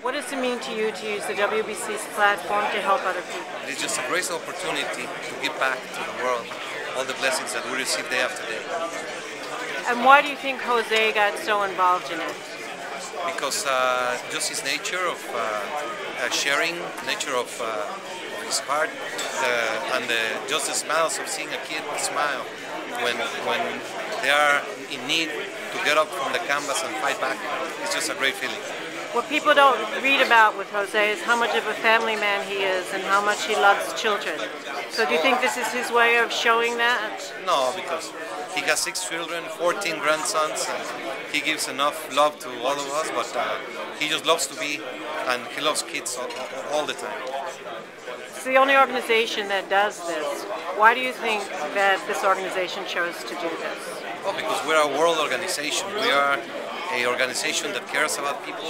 What does it mean to you to use the WBC's platform to help other people? It's just a great opportunity to give back to the world all the blessings that we receive day after day. And why do you think Jose got so involved in it? Because just his nature of sharing, nature of his heart, and just the smiles of seeing a kid smile when they are in need to get up from the canvas and fight back. It's just a great feeling. What people don't read about with Jose is how much of a family man he is and how much he loves children. So do you think this is his way of showing that? No, because he has 6 children, 14 grandsons, and he gives enough love to all of us, but he just loves to be, and he loves kids all the time. It's the only organization that does this. Why do you think that this organization chose to do this? Well, because we're a world organization. We are an organization that cares about people.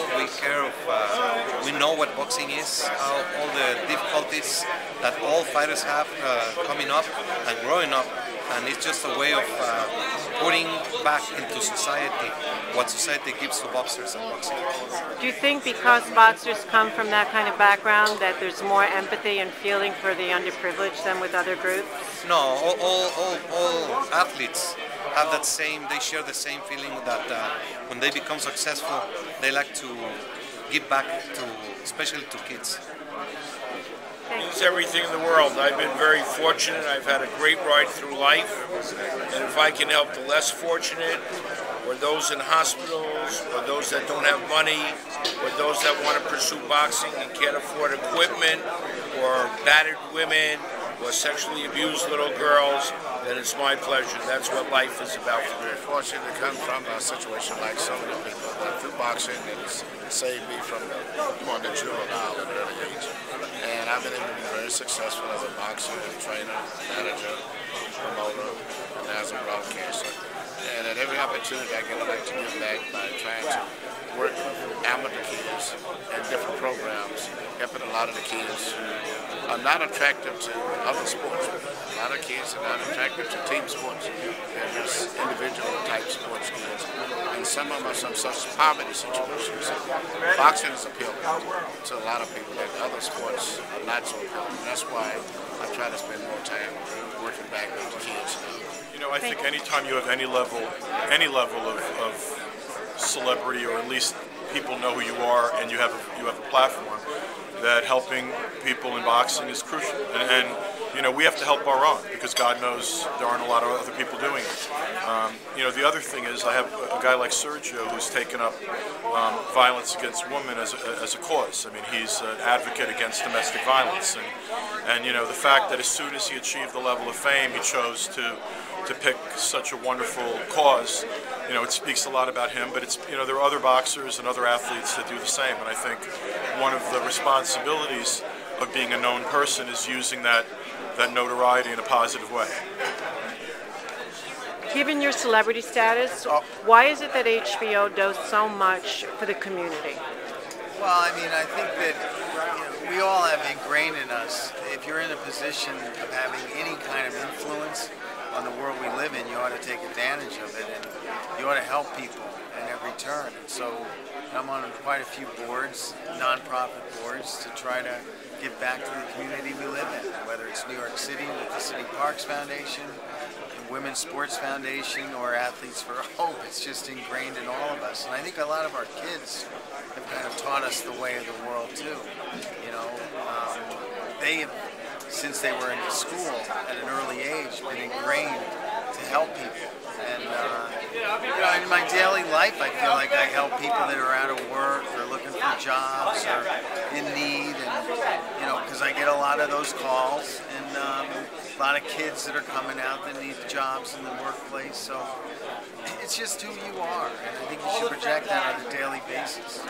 We know what boxing is, all the difficulties that all fighters have coming up and growing up, and it's just a way of putting back into society what society gives to boxers and boxing. Do you think because boxers come from that kind of background that there's more empathy and feeling for the underprivileged than with other groups? No, all athletes have that same, they share the same feeling that when they become successful, they like to give back to, especially to kids. It's everything in the world. I've been very fortunate. I've had a great ride through life. And if I can help the less fortunate, or those in hospitals, or those that don't have money, or those that want to pursue boxing and can't afford equipment, or battered women, or sexually abused little girls, then it's my pleasure. That's what life is about for me. Very fortunate to come from a situation like so many people. Through boxing, it's saved me from going to juvenile at an early age. And I've been able to be very successful as a boxer, trainer, manager, promoter, and as a broadcaster. And at every opportunity I get, I like to give back by trying to work with amateur kids and different programs, helping a lot of the kids who are not attractive to other sports. A lot of kids are not attractive to team sports. They're just individual type sports kids. And some of them are some such poverty situations. Boxing is appealing to a lot of people that other sports are not so appealing. That's why I try to spend more time working back with the kids. You know, I think anytime you have any level of celebrity, or at least people know who you are, and you have a platform, that helping people in boxing is crucial. And you know, we have to help our own, because God knows there aren't a lot of other people doing it. You know, the other thing is, I have a guy like Sergio who's taken up violence against women as a cause. I mean, he's an advocate against domestic violence, and you know, the fact that as soon as he achieved the level of fame, he chose to pick such a wonderful cause. You know, it speaks a lot about him, but it's, you know, there are other boxers and other athletes that do the same, and I think one of the responsibilities of being a known person is using that notoriety in a positive way. Given your celebrity status, why is it that HBO does so much for the community? Well, I mean, I think that, you know, we all have ingrained in us, if you're in a position of having any kind of influence on the world we live in, you ought to take advantage of it, and you ought to help people in every turn. And so I'm on quite a few boards, nonprofit boards, to try to give back to the community we live in, whether it's New York City with the City Parks Foundation, the Women's Sports Foundation, or Athletes for Hope. It's just ingrained in all of us. And I think a lot of our kids have kind of taught us the way of the world too. You know, they have, since they were in school at an early age, been ingrained to help people. And you know, in my daily life, I feel like I help people that are out of work or looking for jobs or in need, and you know, because I get a lot of those calls, and a lot of kids that are coming out that need jobs in the workplace. So it's just who you are, and I think you should project that on a daily basis.